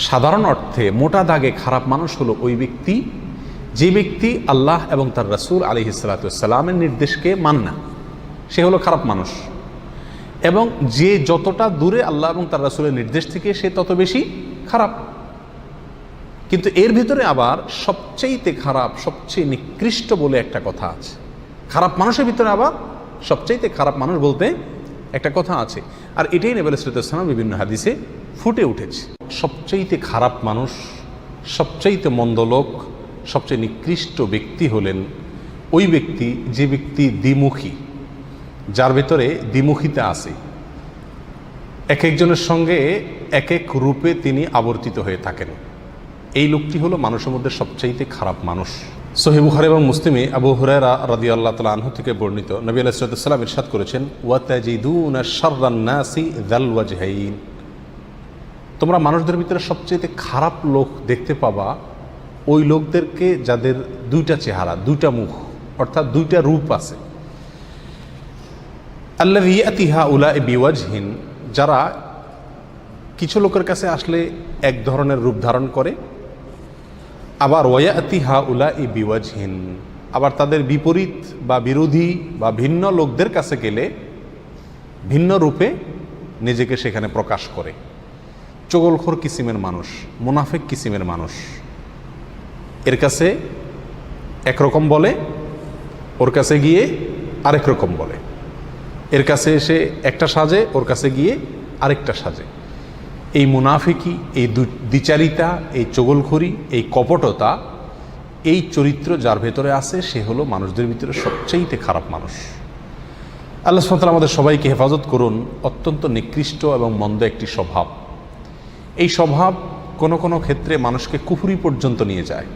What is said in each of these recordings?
সাধারণ অর্থে মোটা দাগে খারাপ মানুষ হলো ওই ব্যক্তি যে ব্যক্তি আল্লাহ এবং তার রাসূল আলাইহিস সালাতু ওয়াস সালামের নির্দেশকে মানে না, সে হলো খারাপ মানুষ। এবং যে যতটা দূরে আল্লাহ এবং তার রাসূলের নির্দেশ থেকে সে তত বেশি খারাপ। কিন্তু এর ভিতরে আবার সবচেয়েতে খারাপ, সবচেয়ে নিকৃষ্ট বলে একটা কথা আছে। খারাপ মানুষের ভিতরে আবার সবচেয়েতে খারাপ মানুষ বলতে একটা কথা আছে, আর এটাই নবী সাল্লাল্লাহু আলাইহি ওয়াসাল্লাম বিভিন্ন হাদিসে ফুটে উঠেছে। সবচেয়েতে খারাপ মানুষ, সবচেয়েতে মন্দ লোক, সবচেয়ে নিকৃষ্ট ব্যক্তি হলেন ওই ব্যক্তি যে ব্যক্তি দ্বিমুখী, যার ভেতরে দ্বিমুখিতা আছে। এক একজনের সঙ্গে এক এক রূপে তিনি আবর্তিত হয়ে থাকেন। এই লোকটি হলো মানুষের মধ্যে সবচাইতে খারাপ মানুষ। সহিহ বুখারী এবং মুসলিমে আবু হুরায়রা রাদিয়াল্লাহু তাআলা আনহু থেকে বর্ণিত, নবী আলাইহিস সালাতু ওয়াস সালাম ইরশাদ করেছেন, ওয়া তাজিদুনা শাররান নাসি যাল ওয়াজহাইন, তোমরা মানুষদের ভিতরে সবচেয়ে খারাপ লোক দেখতে পাবা ওই লোকদেরকে যাদের দুইটা চেহারা, দুইটা মুখ, অর্থাৎ দুইটা রূপ আছে। আল্লাযী ইয়াতি হাউলাই বিওয়াজহিন, যারা কিছু লোকের কাছে আসলে এক ধরনের রূপ ধারণ করে, আবার ওয়ায়াতি হাউলাই বিওয়াজহিন, আবার তাদের বিপরীত বা বিরোধী বা ভিন্ন লোকদের কাছে গেলে ভিন্ন রূপে নিজেকে সেখানে প্রকাশ করে। চগলখোর কিসিমের মানুষ, মুনাফিক কিসিমের মানুষ, এর কাছে একরকম বলে, ওর কাছে গিয়ে আরেক রকম বলে। এর কাছে এসে একটা সাজে, ওর কাছে গিয়ে আরেকটা সাজে। এই মুনাফিকি, এই দ্বিচারিতা, এই চগলখড়ি, এই কপটতা, এই চরিত্র যার ভেতরে আছে সে হলো মানুষদের ভিতরে সবচেয়ে খারাপ মানুষ। আল্লাহ সুবহানাহু ওয়া তাআলা আমাদের সবাইকে হেফাজত করুন। অত্যন্ত নিকৃষ্ট এবং মন্দ একটি স্বভাব। এই স্বভাব কোনো কোনো ক্ষেত্রে মানুষকে কুফরি পর্যন্ত নিয়ে যায়।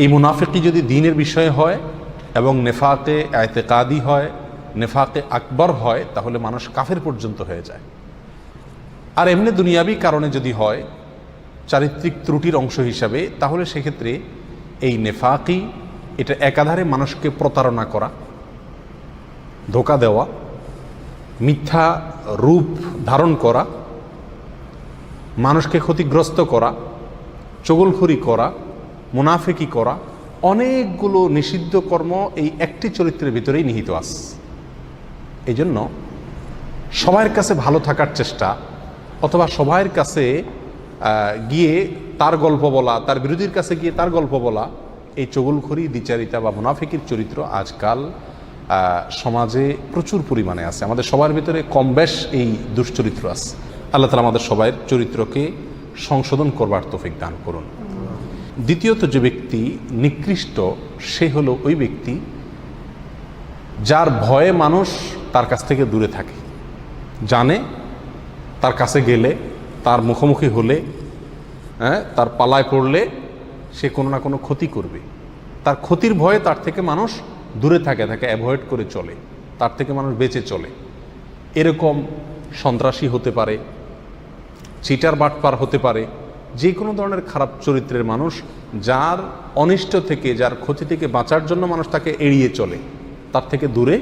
এই মুনাফিকি যদি দ্বীনের বিষয়ে হয় এবং নেফাকে ইতিকাদি হয়, নেফাকে আকবর হয়, তাহলে মানুষ কাফের পর্যন্ত হয়ে যায়। আর এমনি দুনিয়াবি কারণে যদি হয়, চারিত্রিক ত্রুটির অংশ হিসাবে, তাহলে সেক্ষেত্রে এই নেফাকি, এটা একাধারে মানুষকে প্রতারণা করা, ধোঁকা দেওয়া, মিথ্যা রূপ ধারণ করা, মানুষকে ক্ষতিগ্রস্ত করা, চগলখড়ি করা, মুনাফিকি করা, অনেকগুলো নিষিদ্ধ কর্ম এই একটি চরিত্রের ভিতরেই নিহিত আছে। এই জন্য সবার কাছে ভালো থাকার চেষ্টা, অথবা সবার কাছে গিয়ে তার গল্প বলা, তার বিরোধীর কাছে গিয়ে তার গল্প বলা, এই চগলখড়ি, দ্বিচারিতা বা মুনাফিকির চরিত্র আজকাল সমাজে প্রচুর পরিমাণে আছে। আমাদের সবার ভিতরে কম বেশ এই দুশ্চরিত্র আছে। আল্লাহ তাআলা আমাদের সবার চরিত্রকে সংশোধন করবার তৌফিক দান করুন। দ্বিতীয়ত যে ব্যক্তি নিকৃষ্ট, সে হলো ওই ব্যক্তি যার ভয়ে মানুষ তার কাছ থেকে দূরে থাকে। জানে তার কাছে গেলে, তার মুখোমুখি হলে, তার পালায় পড়লে সে কোনো না কোনো ক্ষতি করবে। তার ক্ষতির ভয়ে তার থেকে মানুষ দূরে থাকে, অ্যাভয়েড করে চলে, তার থেকে মানুষ বেঁচে চলে। এরকম সন্ত্রাসী হতে পারে, চিটার বাটপার হতে পারে, যে কোনো ধরনের খারাপ চরিত্রের মানুষ, যার অনিষ্ট থেকে, যার ক্ষতি থেকে বাঁচার জন্য মানুষ তাকে এড়িয়ে চলে, তার থেকে দূরে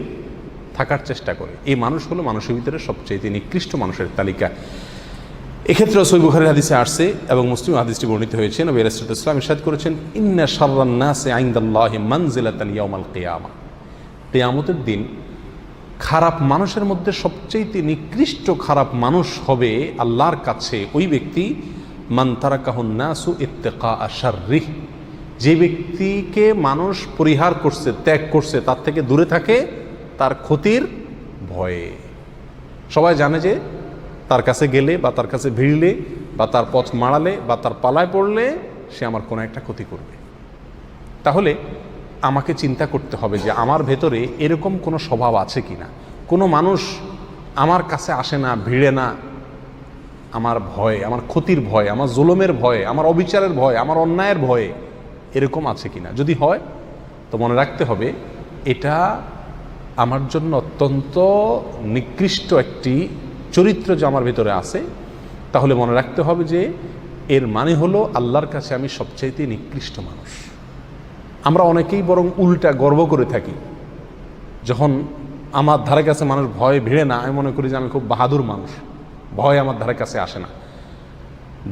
থাকার চেষ্টা করে। এই মানুষ হলো মানুষের ভিতরে সবচেয়ে নিকৃষ্ট মানুষের তালিকা। এক্ষেত্রে সহিহ বুখারীর হাদিসে আসছে এবং মুসলিম হাদিসটি বর্ণিত হয়েছে। নবী আলাইহিস সালাতু ওয়াস সালাম ইরশাদ করেছেন, ইন্না শাররান নাসি ইনদাল্লাহি মানজিলাতান ইয়াউমাল কিয়ামা, কিয়ামতের দিন খারাপ মানুষের মধ্যে সবচেয়ে নিকৃষ্ট খারাপ মানুষ হবে আল্লাহর কাছে ওই ব্যক্তি, মান তারাকাহুন নাসু ইত্তিকা শাররিহ, যে ব্যক্তিকে মানুষ পরিহার করছে, ত্যাগ করছে, তার থেকে দূরে থাকে তার ক্ষতির ভয়ে। সবাই জানে যে তার কাছে গেলে বা তার কাছে ভিড়লে বা তার পথ মাড়ালে বা তার পালায় পড়লে সে আমার কোনো একটা ক্ষতি করবে। তাহলে আমাকে চিন্তা করতে হবে যে আমার ভেতরে এরকম কোনো স্বভাব আছে কি না। কোনো মানুষ আমার কাছে আসে না, ভিড়ে না, আমার ভয়, আমার ক্ষতির ভয়, আমার জুলুমের ভয়ে, আমার অবিচারের ভয়, আমার অন্যায়ের ভয়ে এরকম আছে কি না। যদি হয় তো মনে রাখতে হবে এটা আমার জন্য অত্যন্ত নিকৃষ্ট একটি চরিত্র যে আমার ভিতরে আছে। তাহলে মনে রাখতে হবে যে এর মানে হলো আল্লাহর কাছে আমি সবচাইতে নিকৃষ্ট মানুষ। আমরা অনেকেই বরং উল্টা গর্ব করে থাকি, যখন আমার ধারে কাছে মানুষ ভয়ে ভিড়ে না, আমি মনে করি যে আমি খুব বাহাদুর মানুষ, ভয় আমার ধারে কাছে আসে না।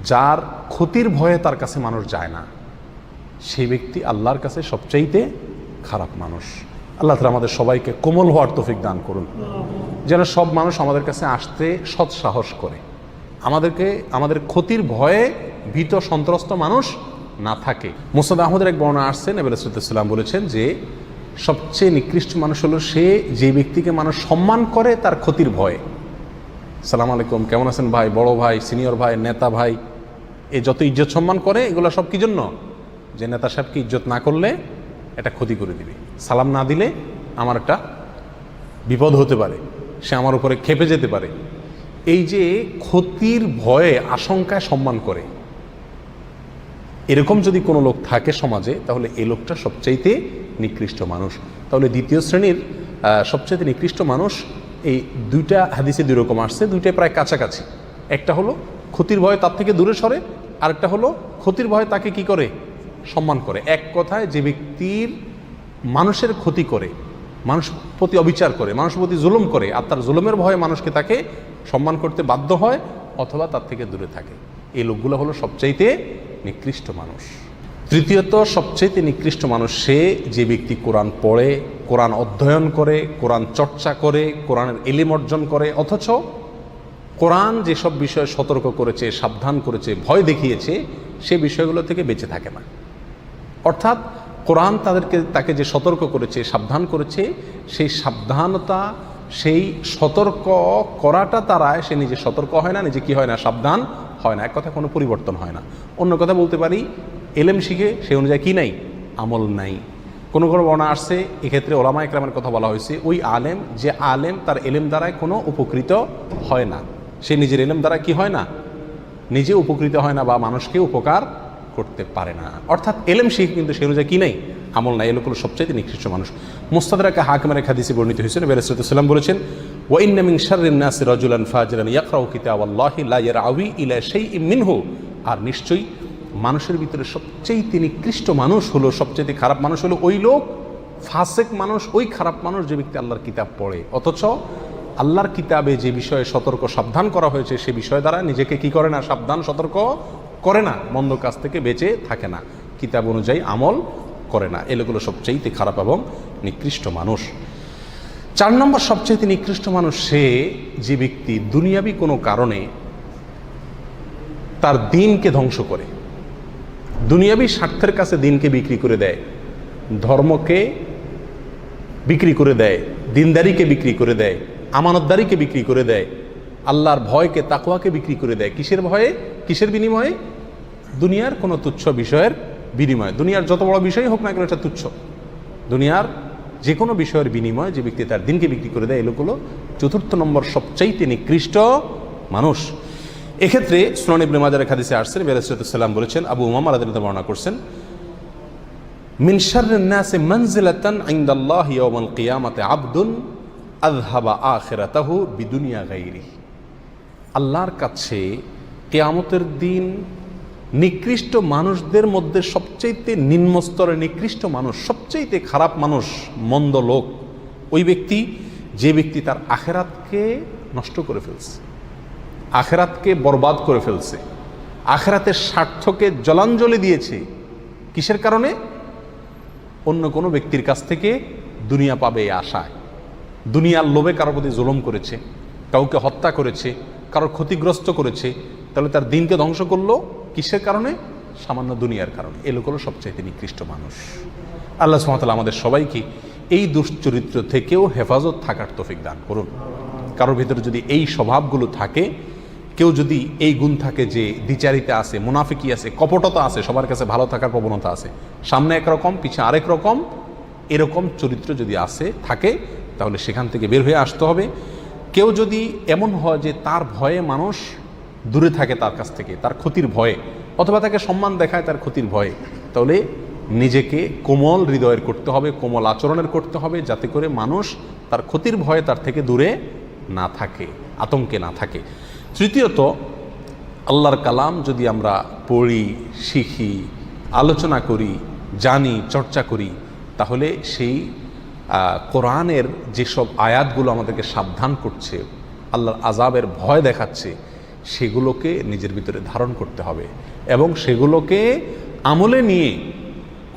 যার ক্ষতির ভয়ে তার কাছে মানুষ যায় না, সেই ব্যক্তি আল্লাহর কাছে সবচাইতে খারাপ মানুষ। আল্লাহ তাআলা আমাদের সবাইকে কোমল হওয়ার তৌফিক দান করুন, যেন সব মানুষ আমাদের কাছে আসতে সৎসাহস করে, আমাদের ক্ষতির ভয়ে ভীত সন্ত্রস্ত মানুষ না থাকে। মুসনাদ আহমদের এক বর্ণনা আসছে, নবী রাসূলুল্লাহ সাল্লাল্লাহু আলাইহি ওয়াসাল্লাম বলেছেন যে সবচেয়ে নিকৃষ্ট মানুষ হলো সে যে ব্যক্তিকে মানুষ সম্মান করে তার ক্ষতির ভয়ে। সালাম আলাইকুম, কেমন আছেন ভাই, বড় ভাই, সিনিয়র ভাই, নেতা ভাই, এই যত ইজ্জত সম্মান করে এগুলো সব কি জন্য? যে নেতা সাহেবকে ইজ্জত না করলে এটা ক্ষতি করে দিবে, সালাম না দিলে আমার একটা বিপদ হতে পারে, সে আমার উপরে ক্ষেপে যেতে পারে, এই যে ক্ষতির ভয়ে আশঙ্কায় সম্মান করে, এরকম যদি কোনো লোক থাকে সমাজে, তাহলে এই লোকটা সবচাইতে নিকৃষ্ট মানুষ। তাহলে দ্বিতীয় শ্রেণীর সবচাইতে নিকৃষ্ট মানুষ, এই দুইটা হাদিসে দুই রকম আসছে, দুইটাই প্রায় কাছাকাছি। একটা হলো ক্ষতির ভয়ে তার থেকে দূরে সরে, আরেকটা হলো ক্ষতির ভয়ে তাকে কি করে? সম্মান করে। এক কথায় যে ব্যক্তির মানুষের ক্ষতি করে, মানুষ প্রতি অবিচার করে, মানুষের প্রতি জুলুম করে, আর তার জুলুমের ভয়ে মানুষকে তাকে সম্মান করতে বাধ্য হয় অথবা তার থেকে দূরে থাকে, এই লোকগুলো হলো সবচাইতে নিকৃষ্ট মানুষ। তৃতীয়ত, সবচাইতে নিকৃষ্ট মানুষ সে যে ব্যক্তি কোরআন পড়ে, কোরআন অধ্যয়ন করে, কোরআন চর্চা করে, কোরআনের ইলম অর্জন করে, অথচ কোরআন যেসব বিষয়ে সতর্ক করেছে, সাবধান করেছে, ভয় দেখিয়েছে, সে বিষয়গুলো থেকে বেঁচে থাকে না। অর্থাৎ কোরআন তাকে যে সতর্ক করেছে, সাবধান করেছে, সেই সাবধানতা, সেই সতর্ক করাটা তারায় সে নিজে সতর্ক হয় না, নিজে কি হয় না? সাবধান হয় না। এক কথা কোনো পরিবর্তন হয় না। অন্য কথা বলতে পারি, এলেম শিখে সে অনুযায়ী কি নাই? আমল নাই। কোনো বর্ণনা আসছে, এক্ষেত্রে ওলামা ইকরামের কথা বলা হয়েছে, ওই আলেম, যে আলেম তার এলেম দ্বারায় কোনো উপকৃত হয় না, সে নিজের এলেম দ্বারা কি হয় না? নিজে উপকৃত হয় না বা মানুষকে উপকার করতে পারে না। অর্থাৎ এলেম শিখে কিন্তু সে অনুযায়ী কি নাই? আমল নাই। এগুলো সবচাইতে নিকৃষ্ট মানুষ। মুস্তাদরাক হাকিমের এক হাদিসে বর্ণিত হয়েছে, নবী রাসূলুল্লাহ সাল্লাল্লাহু আলাইহি ওয়াসাল্লাম বলেছেন, ওয়া ইন্না মিন শাররিন নাসি রাজুলান ফাজিরান ইয়াকরাউ কিতাবাল্লাহি লা ইয়ারআউই ইলা শাইইন মিনহু। আর নিশ্চয়ই মানুষের ভিতরে সবচাইতে নিকৃষ্ট মানুষ হলো, সবচাইতে খারাপ মানুষ হলো ওই লোক, ফাসেক মানুষ, ওই খারাপ মানুষ যে ব্যক্তি আল্লাহর কিতাব পড়ে, অথচ আল্লাহর কিতাবে যে বিষয়ে সতর্ক সাবধান করা হয়েছে সে বিষয় দ্বারা নিজেকে কি করে না? সাবধান সতর্ক করে না, মন্দ কাজ থেকে বেঁচে থাকে না, কিতাব অনুযায়ী আমল করে না। এগুলো সবচাইতে খারাপ এবং নিকৃষ্ট মানুষ। 4 নম্বর সবচাইতে নিকৃষ্ট মানুষ সে যে ব্যক্তি দুনিয়াবি কোনো কারণে তার দিনকে ধ্বংস করে, দুনিয়াবি স্বার্থের কাছে দিনকে বিক্রি করে দেয়, ধর্মকে বিক্রি করে দেয়, দিনদারিকে বিক্রি করে দেয়, আমানতদারিকে বিক্রি করে দেয়, আল্লাহর ভয়কে, তাকওয়াকে বিক্রি করে দেয়। কিসের ভয়ে? কিসের বিনিময়ে? দুনিয়ার কোনো তুচ্ছ বিষয়ের বিনিময়ে। দুনিয়ার যত বড় বিষয় হোক না কেন এটা তুচ্ছ। দুনিয়ার যে কোনো বিষয়ের বিনিময়ে যে ব্যক্তি তার দিনকে বিক্রি করে দেয়, এগুলো 4 নম্বর সবচাইতে নিকৃষ্ট মানুষ। এক্ষেত্রে সুনান ইবনে মাজার হাদিসে আসছেন, নবী রাসূলুল্লাহ সাল্লাল্লাহু আলাইহি ওয়াসাল্লাম বলেছেন, আবু উমামা রাদিয়াল্লাহু বর্ণনা করছেন, মিন শাররিন নাসি মানজিলাতান ইনদাল্লাহি ইয়াওমাল কিয়ামাতি আবদুন আযহাবা আখিরাতাহু বিদুনিয়া গায়রিহি। আল্লাহর কাছে কিয়ামতের দিন নিকৃষ্ট মানুষদের মধ্যে সবচাইতে নিম্ন স্তরের নিকৃষ্ট মানুষ, সবচাইতে খারাপ মানুষ, মন্দ লোক ওই ব্যক্তি যে ব্যক্তি তার আখিরাতকে নষ্ট করে ফেলছে, আখিরাতকে বরবাদ করে ফেলছে, আখিরাতের স্বার্থকে জলাঞ্জলি দিয়েছে। কিসের কারণে? অন্য কোনো ব্যক্তির কাছ থেকে দুনিয়া পাবে এই আশায়, দুনিয়ার লোভে কারোর প্রতি জুলুম করেছে, কাউকে হত্যা করেছে, কারোর ক্ষতিগ্রস্ত করেছে, তাহলে তার দিনকে ধ্বংস করলো কিসের কারণে? সামান্য দুনিয়ার কারণে। এ লোক হলো সবচাইতে নিকৃষ্ট মানুষ। আল্লাহ সুবহানাহু ওয়া তাআলা আমাদের সবাইকে এই দুশ্চরিত্র থেকেও হেফাজত থাকার তৌফিক দান করুন। কারোর ভিতরে যদি এই স্বভাবগুলো থাকে, কেউ যদি এই গুণ থাকে যে দ্বিচারিতা আছে, মুনাফিকি আছে, কপটতা আছে, সবার কাছে ভালো থাকার প্রবণতা আছে, সামনে একরকম পিছে আরেক রকম, এরকম চরিত্র যদি থাকে, তাহলে সেখান থেকে বের হয়ে আসতে হবে। কেউ যদি এমন হয় যে তার ভয়ে মানুষ দূরে থাকে তার কাছ থেকে, তার ক্ষতির ভয়ে, অথবা তাকে সম্মান দেখায় তার ক্ষতির ভয়ে, তাহলে নিজেকে কোমল হৃদয়ের করতে হবে, কোমল আচরণের করতে হবে, যাতে করে মানুষ তার ক্ষতির ভয়ে তার থেকে দূরে না থাকে, আতঙ্কে না থাকে। তৃতীয়ত, আল্লাহর কালাম যদি আমরা পড়ি, শিখি, আলোচনা করি, জানি, চর্চা করি, তাহলে সেই কোরআনের যেসব আয়াতগুলো আমাদেরকে সাবধান করছে, আল্লাহর আযাবের ভয় দেখাচ্ছে, সেগুলোকে নিজের ভিতরে ধারণ করতে হবে এবং সেগুলোকে আমলে নিয়ে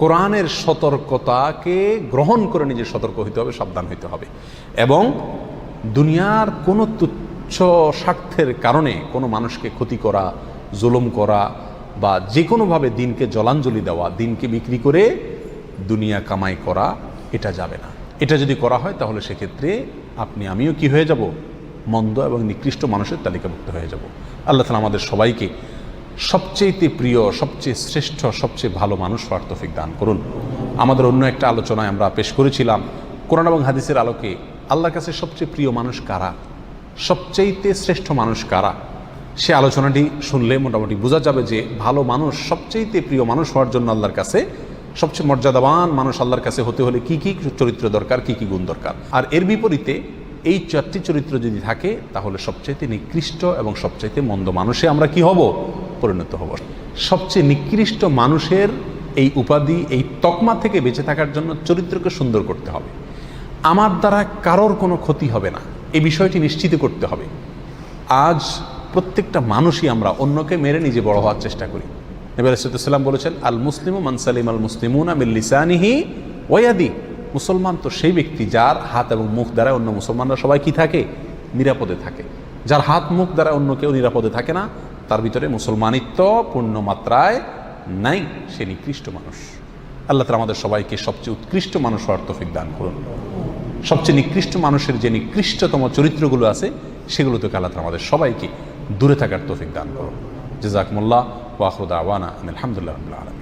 কোরআনের সতর্কতাকে গ্রহণ করে নিজের সতর্ক হইতে হবে, সাবধান হইতে হবে এবং দুনিয়ার কোনো তুচ্ছ স্বার্থের কারণে কোনো মানুষকে ক্ষতি করা, জুলুম করা বা যে কোনোভাবে দিনকে জলাঞ্জলি দেওয়া, দিনকে বিক্রি করে দুনিয়া কামাই করা, এটা যাবে না। এটা যদি করা হয় তাহলে সেক্ষেত্রে আপনি আমিও কি হয়ে যাব, মন্দ এবং নিকৃষ্ট মানুষের তালিকাভুক্ত হয়ে যাব। আল্লাহ তাআলা আমাদের সবাইকে সবচেয়ে প্রিয়, সবচেয়ে শ্রেষ্ঠ, সবচেয়ে ভালো মানুষ হওয়ার তৌফিক দান করুন। আমাদের অন্য একটা আলোচনায় আমরা পেশ করেছিলাম কোরআন এবং হাদিসের আলোকে আল্লাহর কাছে সবচেয়ে প্রিয় মানুষ কারা, সবচেয়ে শ্রেষ্ঠ মানুষ কারা। সে আলোচনাটি শুনলে মোটামুটি বোঝা যাবে যে ভালো মানুষ, সবচেয়ে প্রিয় মানুষ হওয়ার জন্য আল্লাহর কাছে সবচেয়ে মর্যাদাবান মানুষ আল্লাহর কাছে হতে হলে কি কি চরিত্র দরকার, কি কি গুণ দরকার। আর এর বিপরীতে এই 4টি চরিত্র যদি থাকে তাহলে সবচাইতে নিকৃষ্ট এবং সবচাইতে মন্দ মানুষে আমরা কি হব, পরিণত হব। সবচেয়ে নিকৃষ্ট মানুষের এই উপাধি, এই তকমা থেকে বেঁচে থাকার জন্য চরিত্রকে সুন্দর করতে হবে। আমার দ্বারা কারোর কোনো ক্ষতি হবে না, এই বিষয়টি নিশ্চিত করতে হবে। আজ প্রত্যেকটা মানুষই আমরা অন্যকে মেরে নিজে বড় হওয়ার চেষ্টা করি। নবী আলাইহিস সালাম বলেছেন, আল মুসলিমু মান সালিম আল মুসলিমুনা মিন লিসানিহি ওয়া ইয়াদি। মুসলমান তো সেই ব্যক্তি যার হাত এবং মুখ দ্বারা অন্য মুসলমানরা সবাই কি থাকে, নিরাপদে থাকে। যার হাত মুখ দ্বারা অন্য কেউ নিরাপদে থাকে না, তার ভিতরে মুসলমানিত্ব পূর্ণ মাত্রায় নাই, সে নিকৃষ্ট মানুষ। আল্লাহ তাআলা আমাদের সবাইকে সবচেয়ে উৎকৃষ্ট মানুষ হওয়ার তৌফিক দান করুন। সবচেয়ে নিকৃষ্ট মানুষের যে নিকৃষ্টতম চরিত্রগুলো আছে সেগুলো থেকে আল্লাহ তাআলা আমাদের সবাইকে দূরে থাকার তৌফিক দান করুন। জাযাকুমুল্লাহ ওয়া আখিরু দাওয়ানা আলহামদুলিল্লাহি রাব্বিল আলামিন।